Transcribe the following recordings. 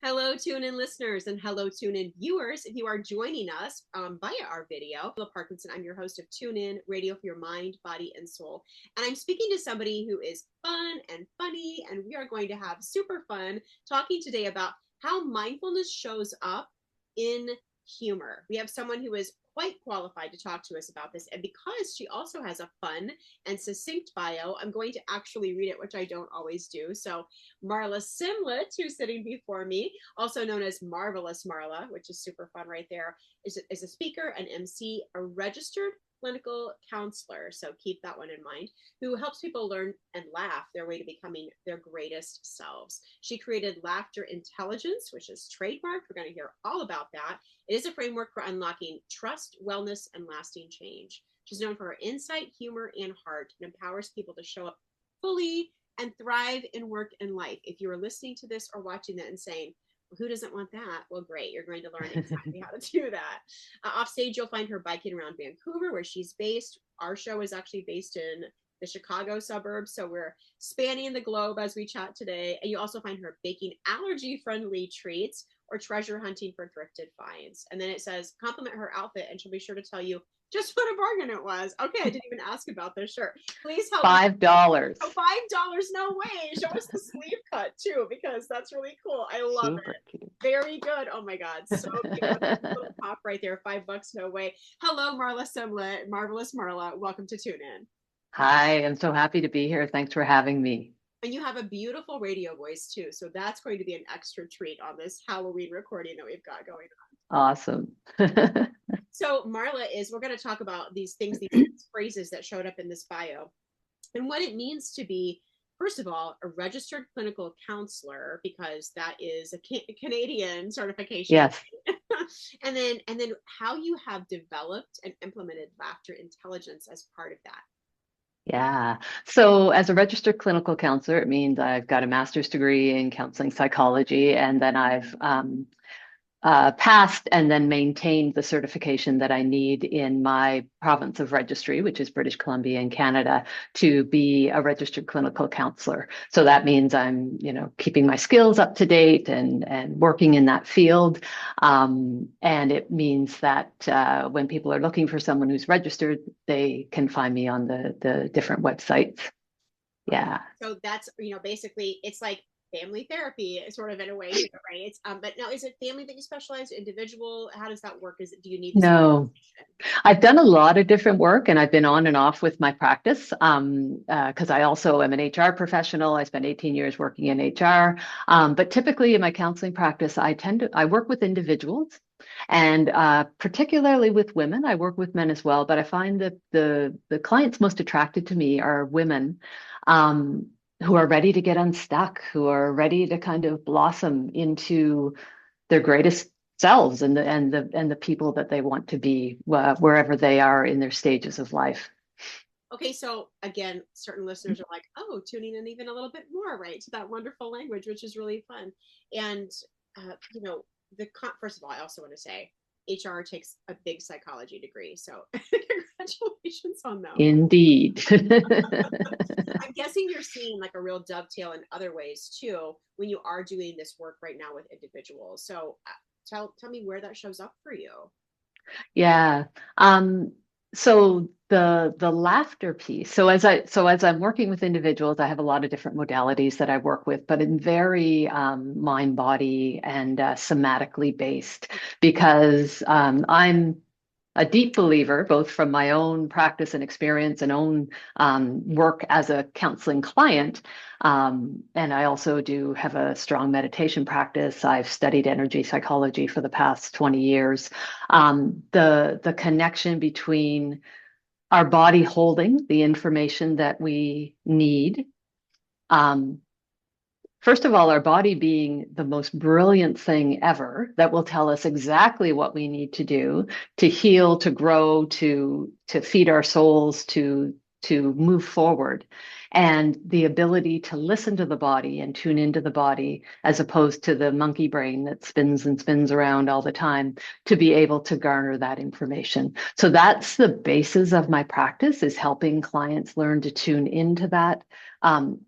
Hello, tune in listeners, and hello, tune in viewers. If you are joining us via our video, Kealah Parkinson, I'm your host of Tune In Radio for your mind, body, and soul. And I'm speaking to somebody who is fun and funny, and we are going to have super fun talking today about how mindfulness shows up in humor. We have someone who is quite qualified to talk to us about this. And because she also has a fun and succinct bio, I'm going to actually read it, which I don't always do. So Marla Simlet, who's sitting before me, also known as Marvelous Marla, which is super fun right there, is a speaker, an MC, a registered clinical counselor. So keep that one in mind, who helps people learn and laugh their way to becoming their greatest selves. She created Laughter Intelligence, which is trademarked. We're going to hear all about that. It is a framework for unlocking trust, wellness, and lasting change. She's known for her insight, humor, and heart, and empowers people to show up fully and thrive in work and life. If you are listening to this or watching that and saying, well, who doesn't want that? Well, great. You're going to learn exactly how to do that. Off stage, you'll find her biking around Vancouver, where she's based. Our show is actually based in the Chicago suburbs. So we're spanning the globe as we chat today. And you also find her baking allergy-friendly treats or treasure hunting for thrifted finds. And then it says, compliment her outfit, and she'll be sure to tell you just what a bargain it was. Okay, I didn't even ask about this shirt. Please help. $5. Oh, $5. No way. Show us the sleeve cut too, because that's really cool. I love Super it. cute. Very good. Oh my God. So cute. Little pop right there. $5. No way. Hello, Marla Simlet, Marvelous Marla. Welcome to Tune In. Hi, I'm so happy to be here. Thanks for having me. And you have a beautiful radio voice too. So that's going to be an extra treat on this Halloween recording that we've got going on. Awesome. So Marla we're going to talk about these things, these phrases that showed up in this bio and what it means to be, first of all, a registered clinical counselor, because that is a Canadian certification. Yes. and then how you have developed and implemented laughter intelligence as part of that. Yeah. So as a registered clinical counselor, it means I've got a master's degree in counseling psychology, and then I've passed and then maintained the certification that I need in my province of registry, which is British Columbia in Canada, to be a registered clinical counselor. So that means I'm, keeping my skills up to date and working in that field. And it means that when people are looking for someone who's registered, they can find me on the different websites. Yeah. So that's, basically it's like family therapy sort of in a way, right? It's but now, is it family that you specialize, individual? How does that work? Do you need No, I've done a lot of different work, and I've been on and off with my practice because I also am an HR professional. I spent 18 years working in HR, but typically in my counseling practice, I work with individuals, and particularly with women. I work with men as well, but I find that the clients most attracted to me are women. Who are ready to get unstuck, who are ready to kind of blossom into their greatest selves and the people that they want to be wherever they are in their stages of life. Okay, so again, certain listeners are like, oh, tuning in even a little bit more, right, to that wonderful language, which is really fun. And first of all, I also want to say HR takes a big psychology degree, so congratulations on that. Indeed. I'm guessing you're seeing like a real dovetail in other ways too when you are doing this work right now with individuals. So tell me where that shows up for you. Yeah. So the laughter piece. So as I'm working with individuals, I have a lot of different modalities that I work with, but in very mind, body, and somatically based, because I'm a deep believer, both from my own practice and experience and own work as a counseling client. And I also do have a strong meditation practice. I've studied energy psychology for the past 20 years. The connection between our body holding the information that we need. First of all, our body being the most brilliant thing ever that will tell us exactly what we need to do to heal, to grow, to feed our souls, to move forward. And the ability to listen to the body and tune into the body, as opposed to the monkey brain that spins and spins around all the time, to be able to garner that information. So that's the basis of my practice, is helping clients learn to tune into that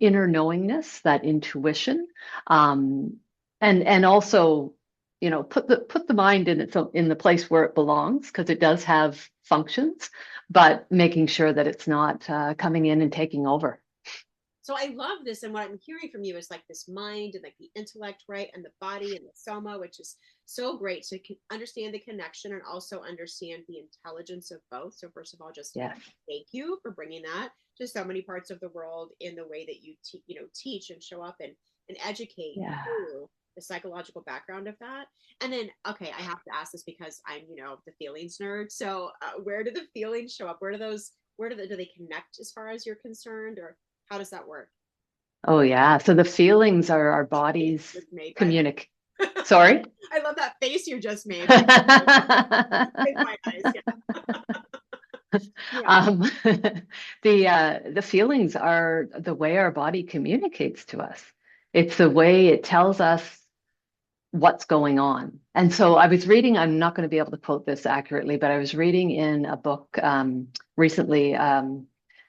inner knowingness, that intuition, and and also, put the mind in the place where it belongs, because it does have functions, but making sure that it's not coming in and taking over. So I love this, and what I'm hearing from you is like this mind and like the intellect, right, and the body and the soma, which is so great to understand the connection and also understand the intelligence of both. So first of all, just Yes. thank you for bringing that to so many parts of the world in the way that you teach and show up and educate Yeah. through the psychological background of that. And then, okay, I have to ask this because I'm the feelings nerd. So where do the feelings show up? Do they connect as far as you're concerned, or how does that work? Oh, yeah. So the feelings are our bodies Just made by communicate. Sorry? I love that face you just made. With my eyes, yeah. Um, the feelings are the way our body communicates to us. It's the way it tells us what's going on. And so I was reading, I'm not going to be able to quote this accurately, but I was reading in a book recently,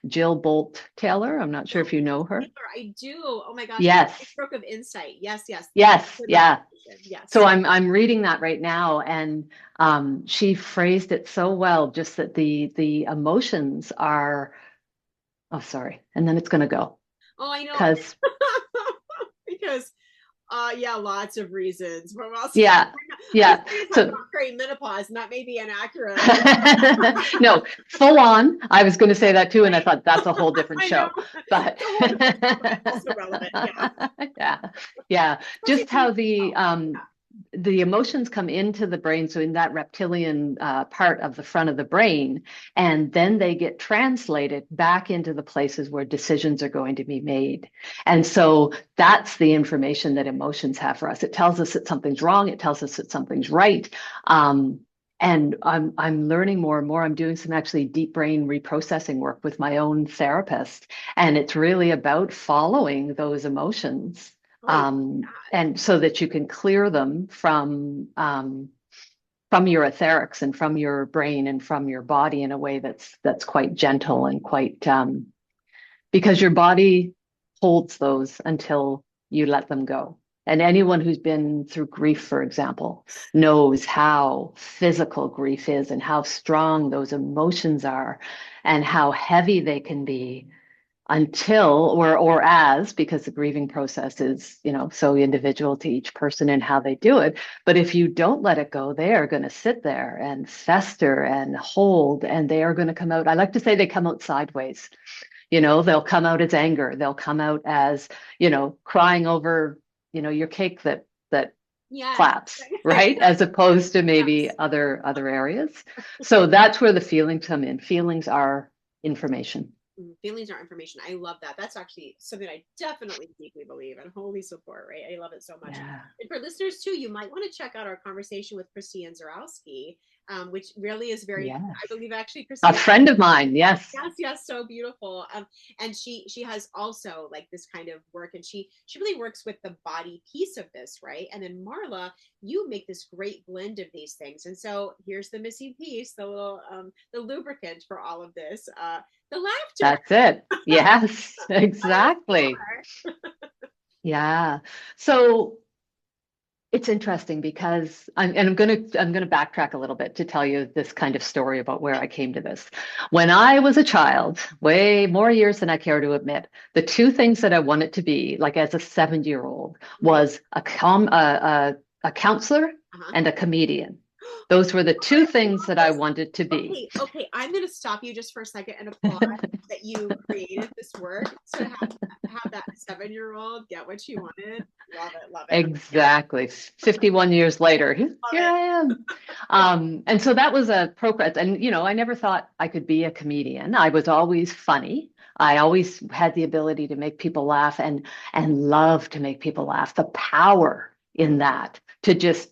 Jill Bolt Taylor. I'm not sure if you know her. I do. Oh my gosh. Yes. A stroke of insight. Yes, yes. Yes. Good Yeah. yes. So I'm reading that right now, and she phrased it so well, just that the emotions are, oh, sorry, and then it's going to go Oh, I know. because Because yeah, lots of reasons. But also, yeah, I was yeah. saying talk So about perimenopause, and that may be inaccurate. no, full on. I was going to say that too, and I thought that's a whole different I know. show. But Also relevant. Yeah. yeah, yeah. Just how Oh, the emotions come into the brain, so in that reptilian part of the front of the brain, and then they get translated back into the places where decisions are going to be made. And so that's the information that emotions have for us. It tells us that something's wrong. It tells us that something's right. And I'm learning more and more. I'm doing some actually deep brain reprocessing work with my own therapist, and it's really about following those emotions, oh, and so that you can clear them from your etherics and from your brain and from your body in a way that's quite gentle and quite because your body holds those until you let them go. And anyone who's been through grief, for example, knows how physical grief is and how strong those emotions are and how heavy they can be until or as, because the grieving process is, so individual to each person and how they do it. But if you don't let it go, they are going to sit there and fester and hold, and they are going to come out. I like to say they come out sideways. They'll come out as anger. They'll come out as, crying over, your cake that yes. flaps, right? As opposed to maybe Yes. other areas. So that's where the feelings come in. Feelings are information. Feelings are information. I love that. That's actually something I definitely deeply believe and wholly support, right? I love it so much. Yeah. And for listeners too, you might want to check out our conversation with Christine Zarowski, which really is very, Yes. I believe actually A Christine. friend of mine, yes. Yes, so beautiful. And she has also like this kind of work, and she really works with the body piece of this, right? And then Marla, you make this great blend of these things. And so here's the missing piece, the little the lubricant for all of this, the laughter. That's it. Yes, exactly. Yeah. So it's interesting because I'm gonna backtrack a little bit to tell you this kind of story about where I came to this. When I was a child, way more years than I care to admit, the two things that I wanted to be, like as a 7-year-old, was a counselor Uh-huh. and a comedian. Those were the two things that I wanted to be. Okay. I'm going to stop you just for a second and applaud that you created this work to have that 7-year-old get what she wanted. Love it, love it. Exactly. 51 years later, here Love it. I am. And so that was a progress. And, I never thought I could be a comedian. I was always funny. I always had the ability to make people laugh and love to make people laugh. The power in that to just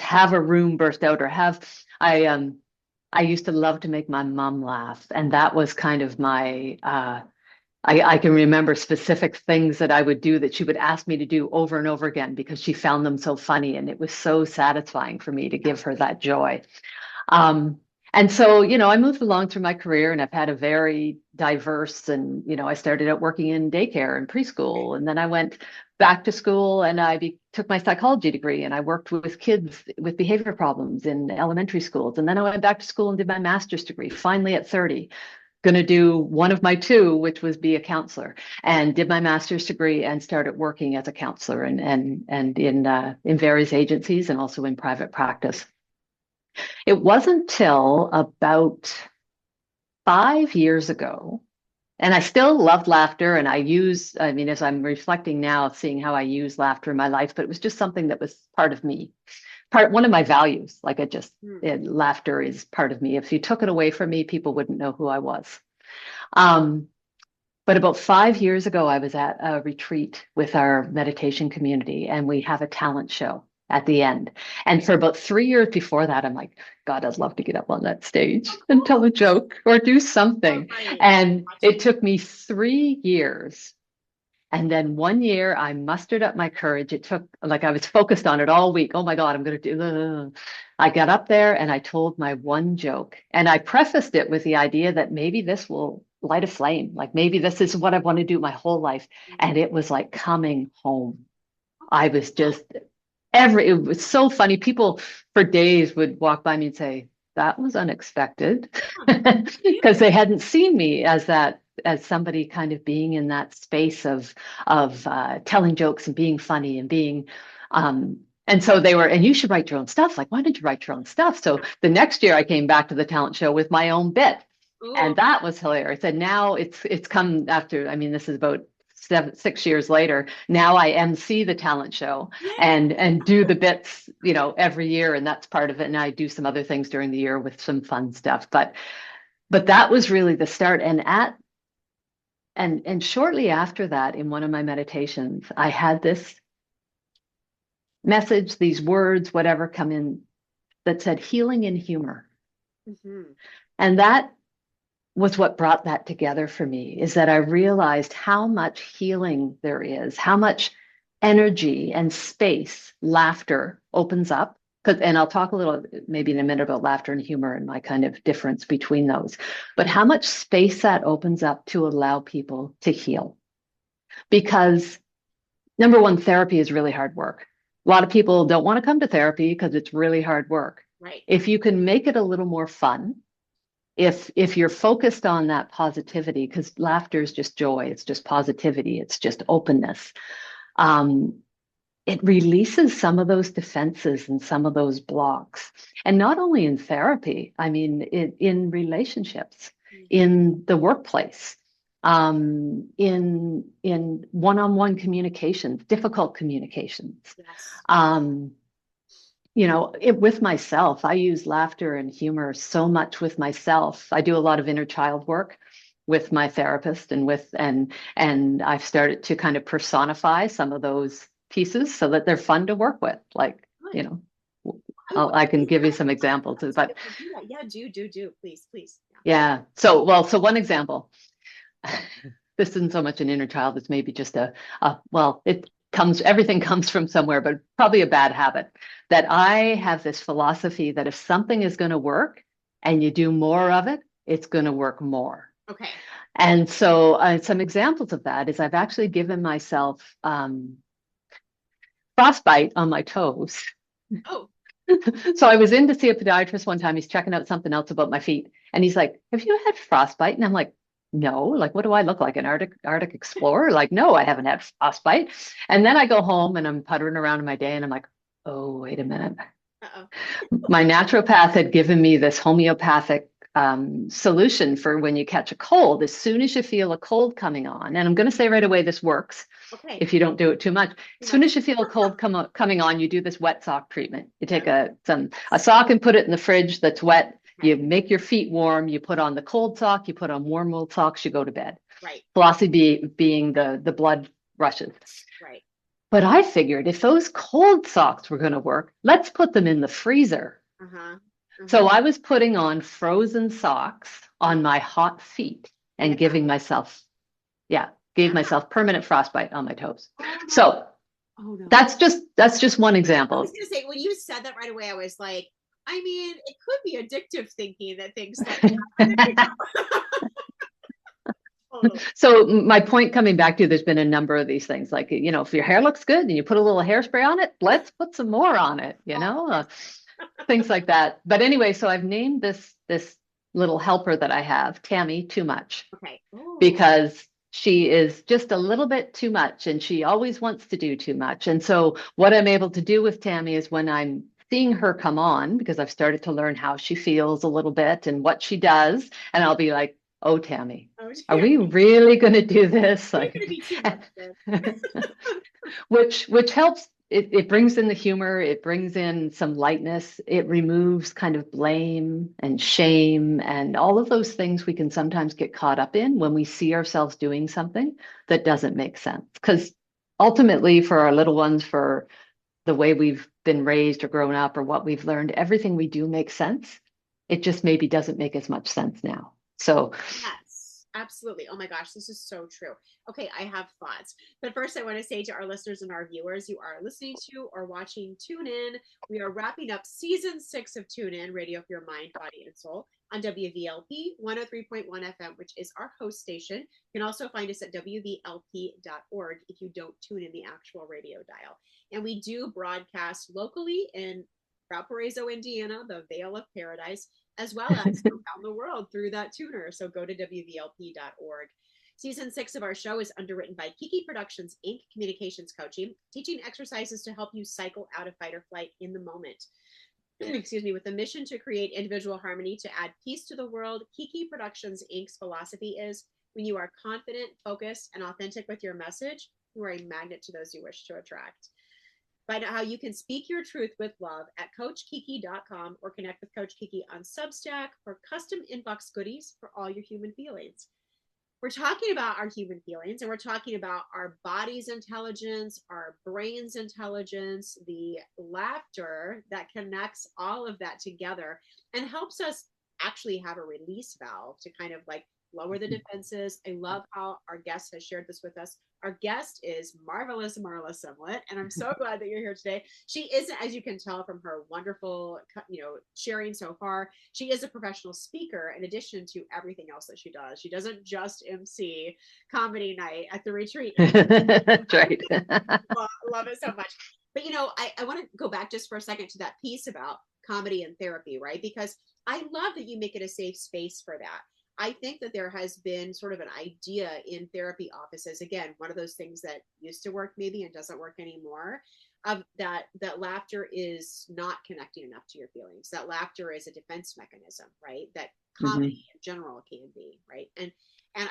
have a room burst out or have I used to love to make my mom laugh. And that was kind of my I can remember specific things that I would do that she would ask me to do over and over again because she found them so funny. And it was so satisfying for me to give her that joy. Um, And so, I moved along through my career and I've had a very diverse and, I started out working in daycare and preschool. And then I went back to school and took my psychology degree and I worked with kids with behavior problems in elementary schools. And then I went back to school and did my master's degree, finally at 30, going to do one of my two, which was be a counselor, and did my master's degree and started working as a counselor and in various agencies and also in private practice. It wasn't till about 5 years ago, and I still loved laughter. And as I'm reflecting now, seeing how I use laughter in my life, but it was just something that was part of me, one of my values. Laughter is part of me. If you took it away from me, people wouldn't know who I was. But about 5 years ago, I was at a retreat with our meditation community, and we have a talent show at the end. And for about 3 years before that, I'm like, God, I'd love to get up on that stage and tell a joke or do something. Right. And it took me 3 years. And then one year I mustered up my courage. It took, I was focused on it all week. Oh my God, I'm going to do. I got up there and I told my one joke. And I prefaced it with the idea that maybe this will light a flame. Like maybe this is what I want to do my whole life. And it was like coming home. I was just it was so funny. People for days would walk by me and say, that was unexpected, because they hadn't seen me as somebody kind of being in that space of telling jokes and being funny and being and so they were, and you should write your own stuff. Like, why didn't you write your own stuff? So the next year I came back to the talent show with my own bit. Ooh. And that was hilarious. And now it's come after, this is about 6 years later. Now I MC the talent show. Yay. and do the bits, every year, and that's part of it. And I do some other things during the year with some fun stuff. But that was really the start. And shortly after that, in one of my meditations, I had this message, these words, whatever, come in that said healing in humor. Mm-hmm. And that was what brought that together for me, is that I realized how much healing there is, how much energy and space laughter opens up. And I'll talk a little, maybe in a minute, about laughter and humor and my kind of difference between those. But how much space that opens up to allow people to heal. Because number one, therapy is really hard work. A lot of people don't want to come to therapy because it's really hard work. Right. If you can make it a little more fun, if you're focused on that positivity, because laughter is just joy, it's just positivity, it's just openness, it releases some of those defenses and some of those blocks. And not only in therapy, in relationships, in the workplace, in one-on-one communications, difficult communications. Yes. With myself, I use laughter and humor so much with myself. I do a lot of inner child work with my therapist and I've started to kind of personify some of those pieces so that they're fun to work with. I can give you some examples, but yeah, do, please. Yeah. So one example, this isn't so much an inner child, it's maybe just everything comes from somewhere, but probably a bad habit, that I have this philosophy that if something is going to work and you do more of it, it's going to work more. Okay. And so some examples of that is I've actually given myself frostbite on my toes. Oh. So I was in to see a podiatrist one time. He's checking out something else about my feet. And he's like, have you had frostbite? And I'm like, no, what do I look like, an Arctic explorer? No, I haven't had frostbite. And then I go home and I'm puttering around in my day and I'm like, oh, wait a minute. Uh-oh. My naturopath had given me this homeopathic solution for when you catch a cold. As soon as you feel a cold coming on, and I'm going to say right away, this works. Okay. If you don't do it too much. As soon as you feel a cold coming on, you do this wet sock treatment. You take a sock and put it in the fridge that's wet. You make your feet warm, you put on the cold sock, you put on warm wool socks, you go to bed. Right. Philosophy being the blood rushes. Right. But I figured if those cold socks were going to work, let's put them in the freezer. Uh-huh. Uh-huh. So I was putting on frozen socks on my hot feet and giving myself, myself permanent frostbite on my toes. So no. That's just one example. I was going to say, when you said that right away, I was like, I mean, it could be addictive thinking that thinks that. Totally. So my point coming back to, there's been a number of these things like, if your hair looks good and you put a little hairspray on it, let's put some more on it, things like that. But anyway, so I've named this little helper that I have, Tammy, Too Much, Okay. Ooh. because she is just a little bit too much and she always wants to do too much. And so what I'm able to do with Tammy is when I'm seeing her come on, because I've started to learn how she feels a little bit and what she does, and I'll be like, oh, Tammy, Oh, are dear. we really going to do this? You're going to be too much, then. which helps. It brings in the humor, it brings in some lightness, it removes kind of blame and shame and all of those things we can sometimes get caught up in when we see ourselves doing something that doesn't make sense. Because ultimately, for our little ones, for the way we've been raised or grown up or what we've learned, everything we do makes sense. It just maybe doesn't make as much sense now. So Yes, absolutely. Oh my gosh, this is so true. Okay, I have thoughts. But first, I want to say to our listeners and our viewers, you are listening to or watching Tune In. We are wrapping up season 6 of Tune In, Radio for Your Mind, Body, and Soul on WVLP 103.1 FM, which is our host station. You can also find us at WVLP.org if you don't tune in the actual radio dial. And we do broadcast locally in Valparaiso, Indiana, the Vale of Paradise, as well as around the world through that tuner. So go to WVLP.org. Season 6 of our show is underwritten by Kiki Productions, Inc., Communications Coaching, teaching exercises to help you cycle out of fight or flight in the moment. Excuse me, with a mission to create individual harmony to add peace to the world, Kiki Productions, Inc.'s philosophy is when you are confident, focused, and authentic with your message, you are a magnet to those you wish to attract. Find out how you can speak your truth with love at CoachKiki.com or connect with Coach Kiki on Substack for custom inbox goodies for all your human feelings. We're talking about our human feelings and we're talking about our body's intelligence, our brain's intelligence, the laughter that connects all of that together and helps us actually have a release valve to kind of like lower the defenses. I love how our guest has shared this with us. Our guest is marvelous Marla Simlet, and I'm so glad that you're here today. She isn't, as you can tell from her wonderful, sharing so far, she is a professional speaker in addition to everything else that she does. She doesn't just MC comedy night at the retreat. that's right. Love it so much. But, I want to go back just for a second to that piece about comedy and therapy, right? Because I love that you make it a safe space for that. I think that there has been sort of an idea in therapy offices, again, one of those things that used to work maybe and doesn't work anymore, that laughter is not connecting enough to your feelings. That laughter is a defense mechanism, right? That comedy in general can be, right? And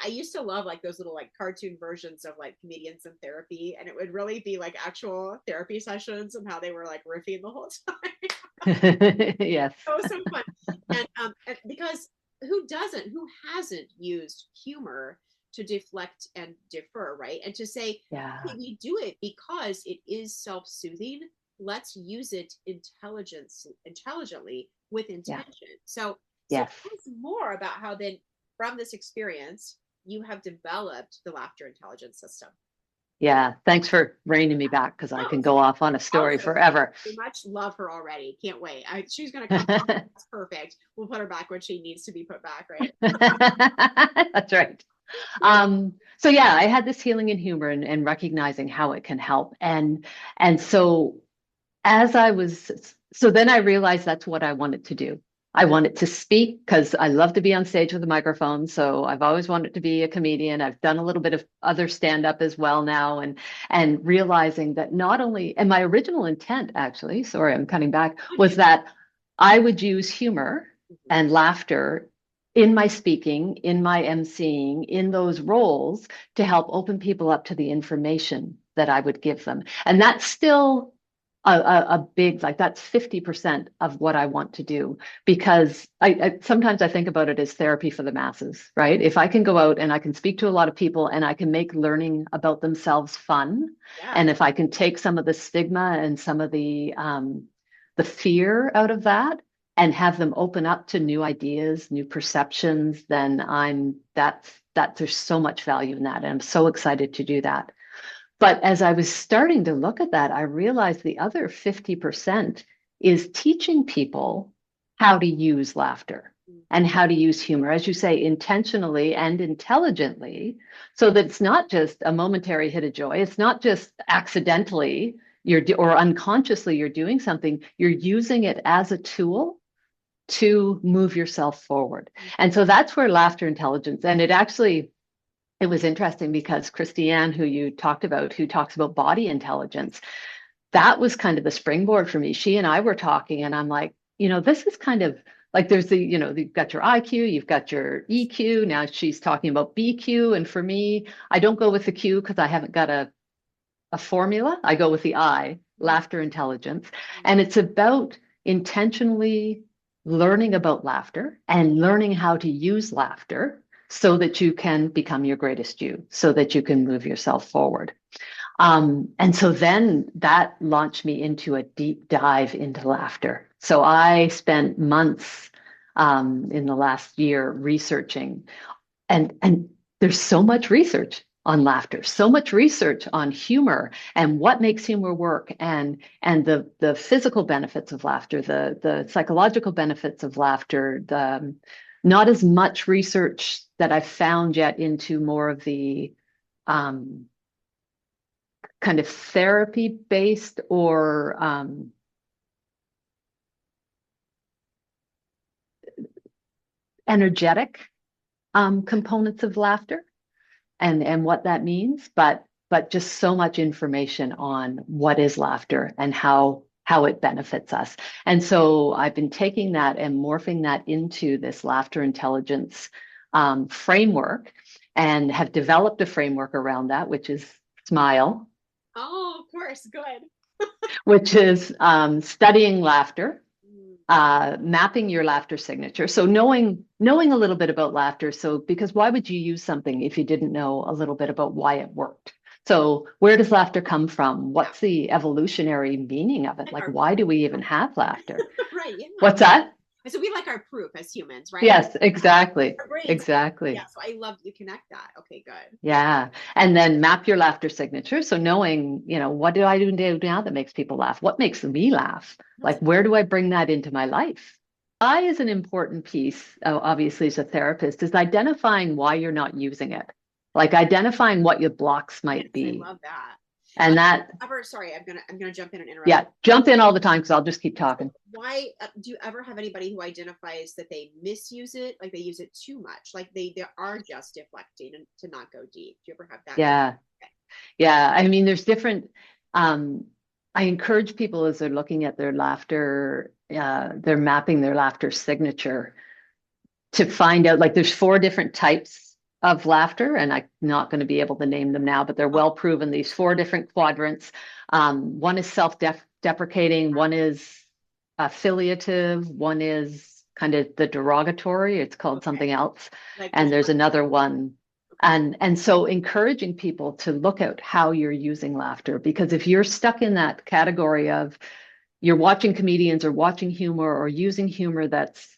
I used to love like those little like cartoon versions of like comedians in therapy, and it would really be like actual therapy sessions and how they were like riffing the whole time. Yes. It was so fun. And because who hasn't used humor to deflect and defer, right? And to say, Yeah. hey, we do it because it is self-soothing. Let's use it intelligently with intention. Yeah. So Yes. tell us more about how then from this experience, you have developed the laughter intelligence system. Yeah. Thanks for reining me back because I Oh, can go off on a story forever. Very much love her already. Can't wait. She's going to come back. That's perfect. We'll put her back when she needs to be put back, right? That's right. So yeah, I had this healing in humor and recognizing how it can help. And so then I realized that's what I wanted to do. I wanted to speak because I love to be on stage with a microphone. So I've always wanted to be a comedian. I've done a little bit of other stand-up as well now, and realizing that not only, and my original intent actually, sorry, I'm cutting back, was that I would use humor and laughter in my speaking, in my emceeing, in those roles to help open people up to the information that I would give them. And that's still a big, like that's 50% of what I want to do, because I sometimes I think about it as therapy for the masses, right? If I can go out and I can speak to a lot of people and I can make learning about themselves fun, and if I can take some of the stigma and some of the fear out of that and have them open up to new ideas, new perceptions, then there's so much value in that. And I'm so excited to do that. But as I was starting to look at that, I realized the other 50% is teaching people how to use laughter and how to use humor, as you say, intentionally and intelligently, so that it's not just a momentary hit of joy. It's not just accidentally or unconsciously you're doing something. You're using it as a tool to move yourself forward. And so that's where laughter intelligence, and it was interesting because Christiane, who you talked about, who talks about body intelligence, that was kind of the springboard for me. She and I were talking, and I'm like, this is kind of like there's you've got your IQ, you've got your EQ. Now she's talking about BQ. And for me, I don't go with the Q because I haven't got a formula. I go with the I, laughter intelligence. And it's about intentionally learning about laughter and learning how to use laughter so that you can become your greatest you, so that you can move yourself forward. And so then that launched me into a deep dive into laughter. So I spent months in the last year researching, and there's so much research on laughter, so much research on humor and what makes humor work, and the physical benefits of laughter, the psychological benefits of laughter. Not as much research that I've found yet into more of the kind of therapy based or energetic components of laughter and what that means, but just so much information on what is laughter and how it benefits us. And so I've been taking that and morphing that into this laughter intelligence framework, and have developed a framework around that, which is SMILE. Oh, of course. Good. Which is studying laughter, mapping your laughter signature. So knowing a little bit about laughter. So because why would you use something if you didn't know a little bit about why it worked? So where does laughter come from? What's the evolutionary meaning of it? Like, why do we even have laughter? Right. Yeah. What's that? So we like our proof as humans, right? Yes, exactly. Our brains. Exactly. Yeah. So I love you connect that. Okay, good. Yeah. And then map your laughter signature. So knowing, what do I do now that makes people laugh? What makes me laugh? Like, where do I bring that into my life? Why is an important piece, obviously, as a therapist, is identifying why you're not using it. Like identifying what your blocks might be. I love that. And that, sorry, I'm gonna jump in and interrupt. Yeah, jump in all the time because I'll just keep talking. So why do you ever have anybody who identifies that they misuse it, like they use it too much, like they are just deflecting and to not go deep? Do you ever have that? Yeah, okay. Yeah. I mean, there's different. I encourage people as they're looking at their laughter, they're mapping their laughter signature to find out. Like, there's 4 different types of laughter, and I'm not going to be able to name them now, but they're well proven. These 4 different quadrants. One is self-deprecating, one is affiliative, one is kind of the derogatory. It's called something else, and there's another one. And so encouraging people to look at how you're using laughter, because if you're stuck in that category of you're watching comedians or watching humor or using humor that's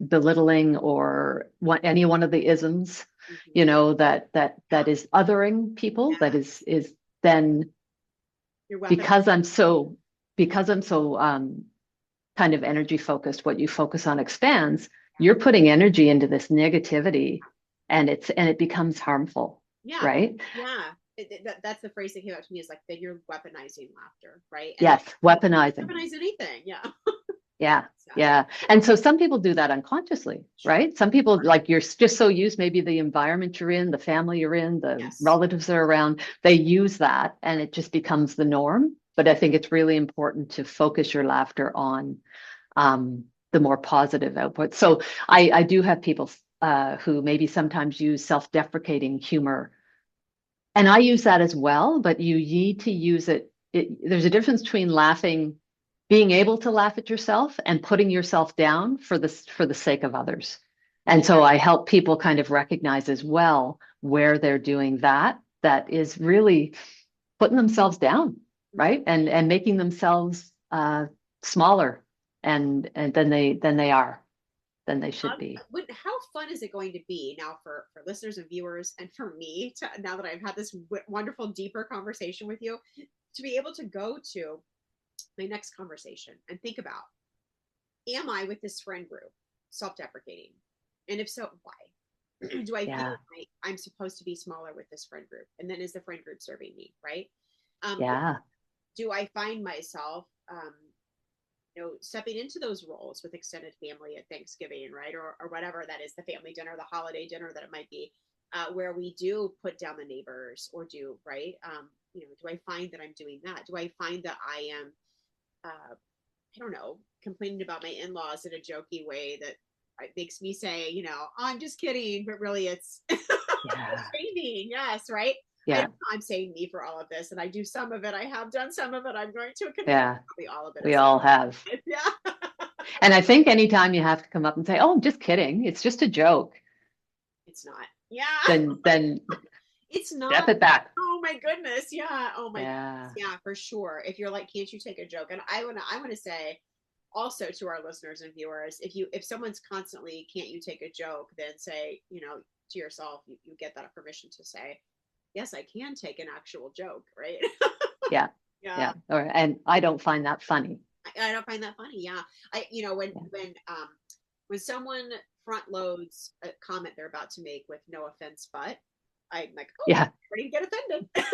belittling or any one of the isms, that is othering people, that is then because I'm so kind of energy focused, what you focus on expands. You're putting energy into this negativity, and it becomes harmful. Yeah. Right. Yeah. That's the phrase that came out to me, is like that you're weaponizing laughter, right? And yes, weaponizing. Weaponize anything. Yeah. Yeah. Yeah. And so some people do that unconsciously, right? Some people, like, you're just so used, maybe the environment you're in, the family you're in, the relatives that are around, they use that and it just becomes the norm. But I think it's really important to focus your laughter on the more positive output. So I do have people who maybe sometimes use self-deprecating humor. And I use that as well, but you need to use it. There's a difference between being able to laugh at yourself and putting yourself down for the sake of others. And so I help people kind of recognize as well where they're doing that is really putting themselves down, right? And making themselves smaller and than they should be. How fun is it going to be now for listeners and viewers, and for me now that I've had this wonderful, deeper conversation with you, to be able to go to my next conversation and think about am I with this friend group self-deprecating? And if so, why? Do I feel Yeah. like I'm supposed to be smaller with this friend group? And then is the friend group serving me, right? Yeah. Do I find myself, stepping into those roles with extended family at Thanksgiving, right? Or whatever that is, the family dinner, the holiday dinner that it might be, where we do put down the neighbors or do, right? Do I find that I'm doing that? Do I find that I am, I don't know, complaining about my in-laws in a jokey way that makes me say, oh, I'm just kidding, but really it's Yeah. shaming. Yes, right. Yeah. I'm saying me for all of this, and I do some of it. I have done some of it. I'm going to confess Yeah. probably all of it. We all have. Yeah. And I think anytime you have to come up and say, "Oh, I'm just kidding. It's just a joke," It's not. Yeah. then It's step not. it back. Oh my goodness. Yeah. Oh my goodness. Yeah. Yeah, for sure. If you're like, can't you take a joke? And I wanna say also to our listeners and viewers, if someone's constantly, can't you take a joke, then say, to yourself, you get that permission to say, yes, I can take an actual joke, right? Yeah. Yeah. Yeah. And I don't find that funny. I don't find that funny. Yeah. When Yeah. when someone front loads a comment they're about to make with no offense, but I'm like, oh, Yeah. ready to get offended. Here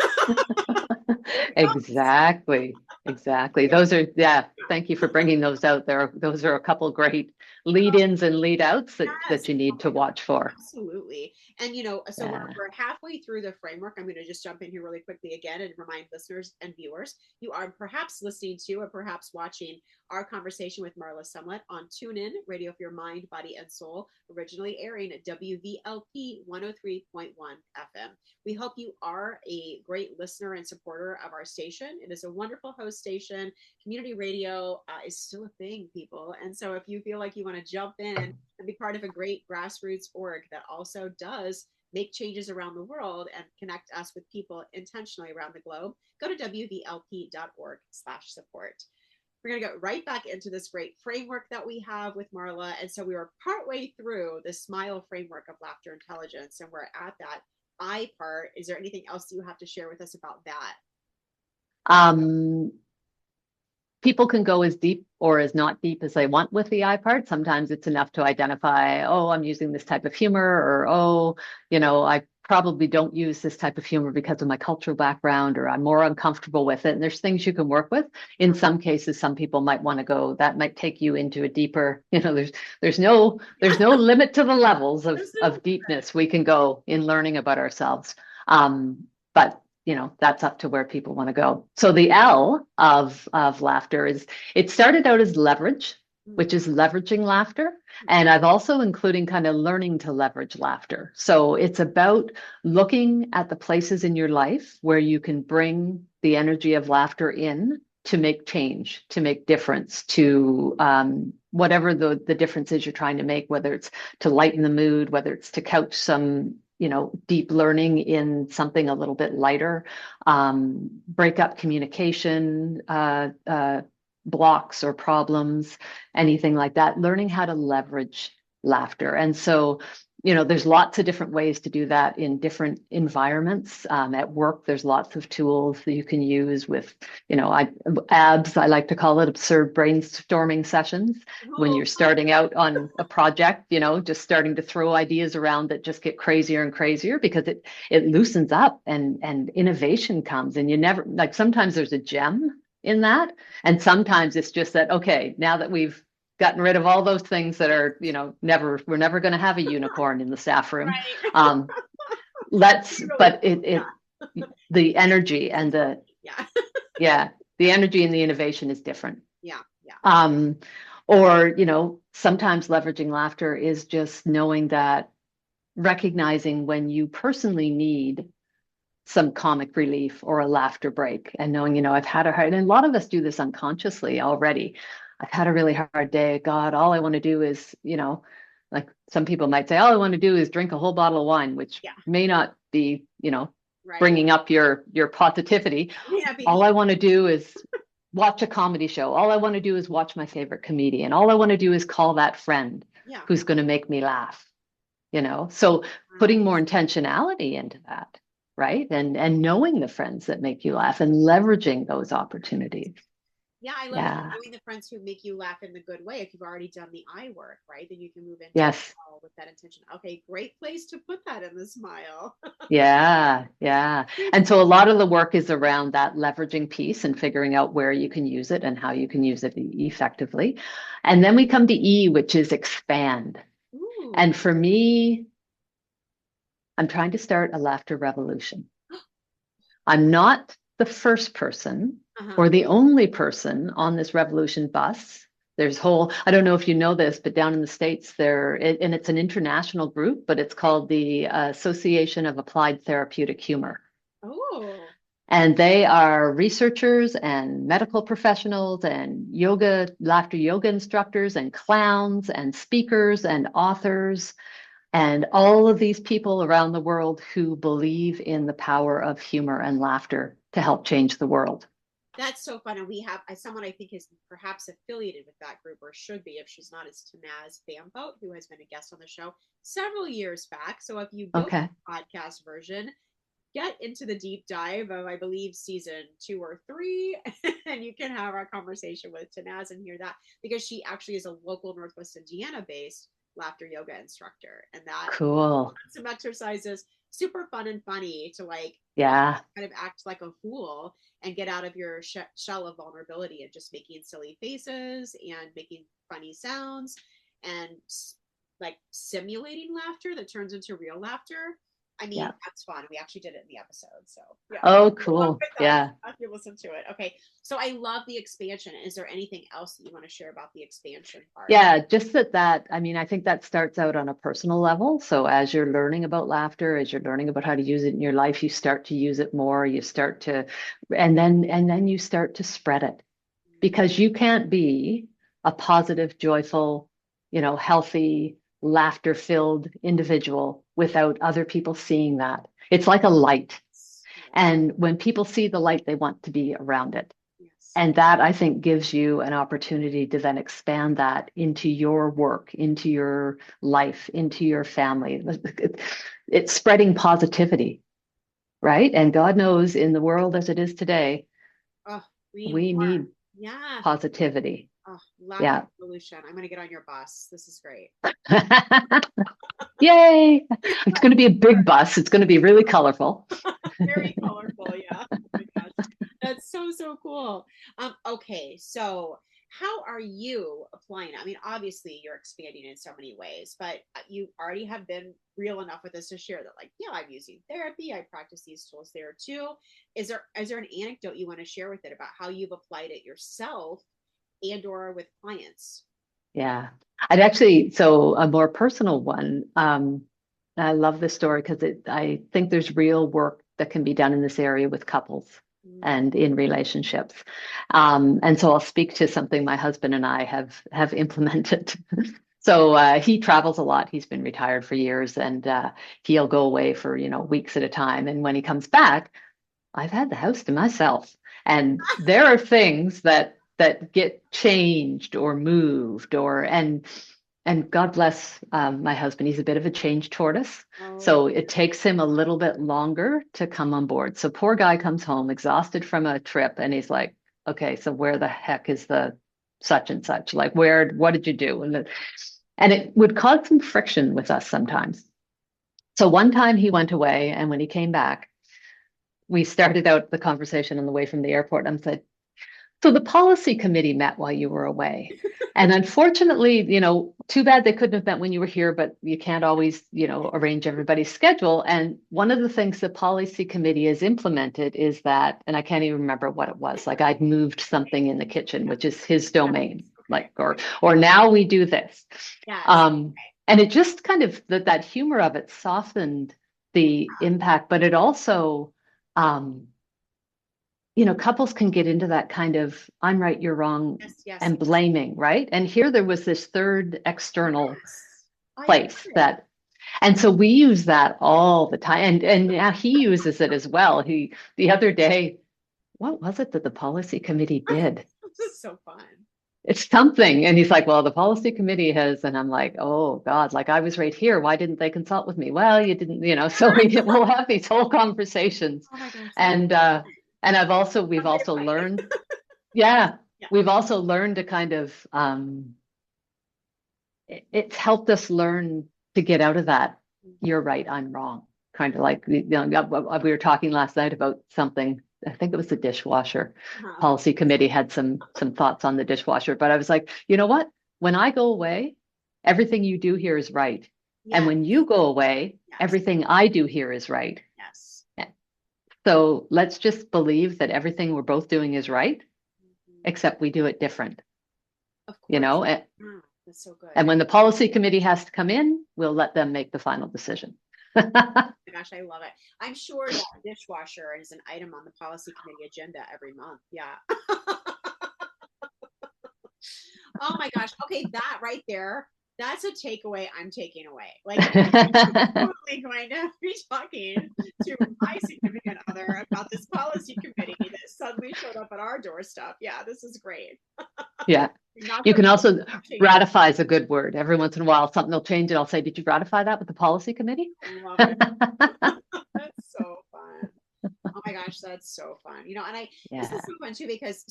it comes. Exactly. Exactly. Yeah. Those are, yeah, thank you for bringing those out there. Those are a couple great lead-ins and lead-outs that Yes. you need to watch for. Absolutely. And so Yeah. we're halfway through the framework. I'm going to just jump in here really quickly again and remind listeners and viewers you are perhaps listening to or perhaps watching our conversation with Marla Sumlet on TuneIn, Radio for Your Mind, Body, and Soul, originally airing at WVLP 103.1 FM. We hope you are a great listener and supporter of our station. It is a wonderful host station. Community radio is still a thing, people. And so if you feel like you want to jump in and be part of a great grassroots org that also does make changes around the world and connect us with people intentionally around the globe, go to wvlp.org/support. We're going to go right back into this great framework that we have with Marla. And so we were partway through the SMILE framework of laughter intelligence, and we're at that I part. Is there anything else you have to share with us about that? Um, People can go as deep or as not deep as they want with the I part. Sometimes it's enough to identify, oh, I'm using this type of humor, or, oh, I probably don't use this type of humor because of my cultural background, or I'm more uncomfortable with it. And there's things you can work with. In some cases, some people might want to go, that might take you into a deeper, there's no limit to the levels of deepness we can go in learning about ourselves. But that's up to where people want to go. So the L of laughter it started out as leverage, which is leveraging laughter. And I've also including kind of learning to leverage laughter. So it's about looking at the places in your life where you can bring the energy of laughter in to make change, to make difference, to whatever the difference is you're trying to make, whether it's to lighten the mood, whether it's to couch some deep learning in something a little bit lighter, break up communication blocks or problems, anything like that, learning how to leverage laughter. And so, there's lots of different ways to do that in different environments. At work, there's lots of tools that you can use with, abs, I like to call it absurd brainstorming sessions. When you're starting out on a project, just starting to throw ideas around that just get crazier and crazier because it loosens up and innovation comes. And you never, like, sometimes there's a gem in that. And sometimes it's just that, okay, now that we've gotten rid of all those things that are, we're never going to have a unicorn in the staff room. Right. But the energy and yeah. yeah, the energy and the innovation is different. Yeah. Yeah. Or, sometimes leveraging laughter is just knowing that, recognizing when you personally need some comic relief or a laughter break, and knowing, I've had a hard, and a lot of us do this unconsciously already. I've had a really hard day. God, all I want to do is, like some people might say, all I want to do is drink a whole bottle of wine, which may not be, right. bringing up your positivity. All I want to do is watch a comedy show. All I want to do is watch my favorite comedian. All I want to do is call that friend who's going to make me laugh, So putting more intentionality into that, right? And knowing the friends that make you laugh and leveraging those opportunities. Yeah, I love it. Yeah. Knowing the friends who make you laugh in the good way. If you've already done the eye work, right, then you can move into it Yes. all with that intention. Okay, great place to put that in the smile. Yeah, yeah. And so a lot of the work is around that leveraging piece and figuring out where you can use it and how you can use it effectively. And then we come to E, which is expand. Ooh. And for me, I'm trying to start a laughter revolution. I'm not the first person Uh-huh. or the only person on this revolution bus. There's whole, I don't know if you know this, but down in the States and it's an international group, but it's called the Association of Applied Therapeutic Humor. Oh. And they are researchers and medical professionals and laughter yoga instructors and clowns and speakers and authors and all of these people around the world who believe in the power of humor and laughter to help change the world. That's so fun. And we have someone I think is perhaps affiliated with that group or should be if she's not, is Tanaz Bamboat, who has been a guest on the show several years back. So if you go to Okay, the podcast version, get into the deep dive of, I believe, season 2 or 3, and you can have our conversation with Tanaz and hear that because she actually is a local Northwest Indiana based laughter yoga instructor. And that cool. some exercises, super fun and funny to like Yeah, kind of act like a fool and get out of your shell of vulnerability and just making silly faces and making funny sounds and like simulating laughter that turns into real laughter. I mean, yeah. that's fun. We actually did it in the episode. So, yeah. Oh, Along cool. with us, Yeah. if you listen to it. Okay. So, I love the expansion. Is there anything else that you want to share about the expansion part? Yeah, just I mean, I think that starts out on a personal level. So as you're learning about laughter, as you're learning about how to use it in your life, you start to use it more, you start to, and then you start to spread it because you can't be a positive, joyful, healthy, laughter-filled individual without other people seeing that. It's like a light. Yes. And when people see the light, they want to be around it. Yes. And that I think gives you an opportunity to then expand that into your work, into your life, into your family. It's spreading positivity, right? And God knows in the world as it is today, Oh, we need we more. need Yeah. positivity. Oh, laughter Yeah. revolution. I'm going to get on your bus. This is great. Yay. It's going to be a big bus. It's going to be really colorful. Very colorful. Yeah. Oh my gosh. That's so, so cool. Okay. So, how are you applying it? I mean, obviously, you're expanding in so many ways, but you already have been real enough with us to share that, like, yeah, I'm using therapy. I practice these tools there too. Is there an anecdote you want to share with it about how you've applied it yourself and or with clients? Yeah. I'd actually, so a more personal one. I love this story because I think there's real work that can be done in this area with couples Mm. and in relationships. And so I'll speak to something my husband and I have implemented. So he travels a lot. He's been retired for years, and he'll go away for, weeks at a time. And when he comes back, I've had the house to myself. And there are things that get changed or moved and God bless my husband. He's a bit of a change tortoise. Oh, So it takes him a little bit longer to come on board. So poor guy comes home exhausted from a trip and he's like, okay, so where the heck is the such and such? Like what did you do? And it would cause some friction with us sometimes. So one time he went away and when he came back, we started out the conversation on the way from the airport. And I said, so the policy committee met while you were away. And unfortunately, too bad they couldn't have met when you were here, but you can't always, arrange everybody's schedule. And one of the things the policy committee has implemented is that, and I can't even remember what it was, like I'd moved something in the kitchen, which is his domain, okay. like, or now we do this. Yes. Um, and it just kind of that humor of it softened the impact, but it also, um, couples can get into that kind of I'm right, you're wrong, Yes, yes, and yes, blaming, right? And here there was this third external yes. I love place it. and so we use that all the time. And now he uses it as well. The other day, what was it that the policy committee did? This is so fun. It's something. And he's like, well, the policy committee has, and I'm like, oh God, like I was right here. Why didn't they consult with me? Well, you didn't, so we'll have these whole conversations. Oh my gosh, that's And we've I'm gonna also invite. learned. Yeah. Yeah. we've also learned to kind of it's helped us learn to get out of that. You're right, I'm wrong. Kind of like we were talking last night about something. I think it was the dishwasher. Uh-huh. Policy committee had some thoughts on the dishwasher, but I was like, you know what? When I go away, everything you do here is right. And Yes. when you go away, Yes. everything I do here is right. Yes. So let's just believe that everything we're both doing is right, Mhm. except we do it different, Of you course. know? That's so good. And when the policy committee has to come in, we'll let them make the final decision. My gosh, I love it. I'm sure that dishwasher is an item on the policy committee agenda every month. Yeah. Oh my gosh. Okay, that right there, that's a takeaway I'm taking away. Like, I'm totally going to be talking to my significant other about this policy committee that suddenly showed up at our doorstep. Yeah, this is great. Yeah. Not You for can also pushing. ratify is a good word. Every once in a while, something will change and I'll say, did you ratify that with the policy committee? I love it. That's so fun. Oh my gosh, that's so fun. And this is Yeah. so fun too because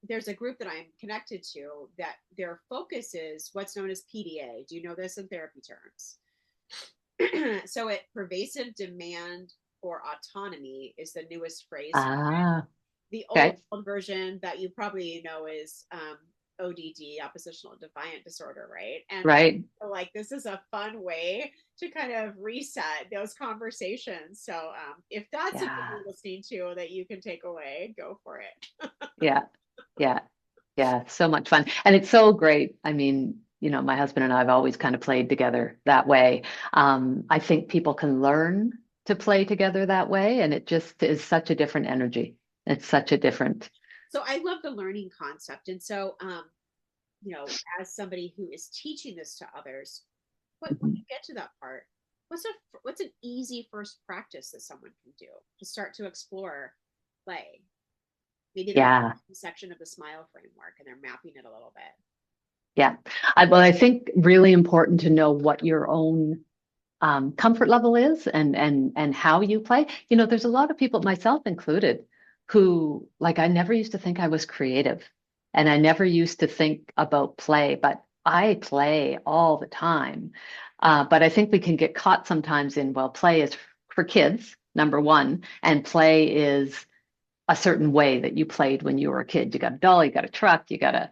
there's a group that I'm connected to that their focus is what's known as PDA. Do you know this in therapy terms? So pervasive demand for autonomy is the newest phrase. Ah, The okay. old version that you probably know is ODD, oppositional defiant disorder, right? And Right. like this is a fun way to kind of reset those conversations. So if that's a thing Yeah. you're listening to that you can take away, go for it. Yeah. Yeah. Yeah. So much fun. And it's so great. I mean, my husband and I have always kind of played together that way. I think people can learn to play together that way. And it just is such a different energy. It's such a different. So I love the learning concept. And so, as somebody who is teaching this to others, when you Mhm. get to that part, what's an easy first practice that someone can do to start to explore play? Maybe they're Yeah. in the section of the smile framework and they're mapping it a little bit. Yeah. Well, I think really important to know what your own comfort level is and how you play. There's a lot of people, myself included, who like I never used to think I was creative, and I never used to think about play, but I play all the time. But I think we can get caught sometimes in, well, play is for kids, number one, and play is a certain way that you played when you were a kid. You got a doll, you got a truck, you got